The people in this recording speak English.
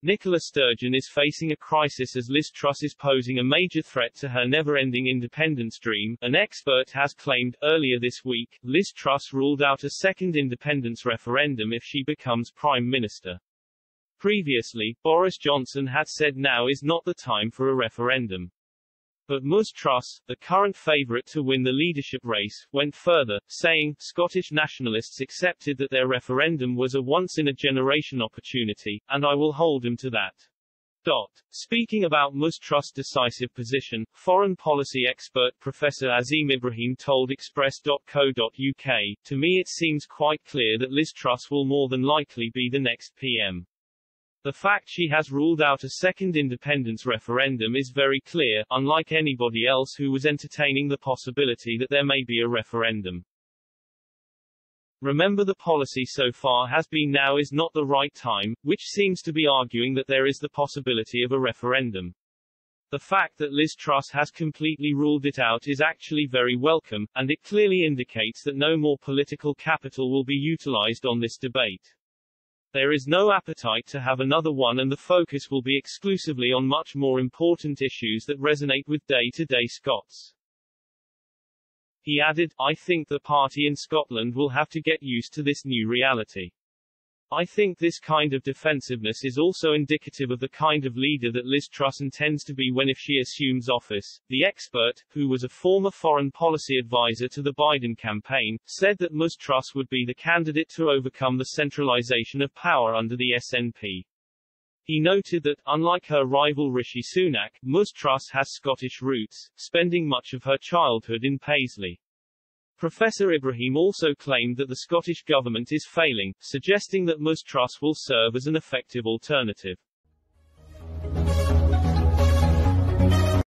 Nicola Sturgeon is facing a crisis as Liz Truss is posing a major threat to her never-ending independence dream, an expert has claimed. Earlier this week, Liz Truss ruled out a second independence referendum if she becomes Prime Minister. Previously, Boris Johnson had said now is not the time for a referendum. But Ms Truss, the current favourite to win the leadership race, went further, saying, Scottish nationalists accepted that their referendum was a once-in-a-generation opportunity, and I will hold them to that. Speaking about Ms Truss' decisive position, foreign policy expert Professor Azim Ibrahim told Express.co.uk, to me it seems quite clear that Liz Truss will more than likely be the next PM. The fact she has ruled out a second independence referendum is very clear, unlike anybody else who was entertaining the possibility that there may be a referendum. Remember, the policy so far has been now is not the right time, which seems to be arguing that there is the possibility of a referendum. The fact that Liz Truss has completely ruled it out is actually very welcome, and it clearly indicates that no more political capital will be utilized on this debate. There is no appetite to have another one, and the focus will be exclusively on much more important issues that resonate with day-to-day Scots. He added, I think the party in Scotland will have to get used to this new reality. I think this kind of defensiveness is also indicative of the kind of leader that Liz Truss intends to be when if she assumes office. The expert, who was a former foreign policy advisor to the Biden campaign, said that Ms Truss would be the candidate to overcome the centralization of power under the SNP. He noted that, unlike her rival Rishi Sunak, Ms Truss has Scottish roots, spending much of her childhood in Paisley. Professor Ibrahim also claimed that the Scottish government is failing, suggesting that Ms Truss will serve as an effective alternative.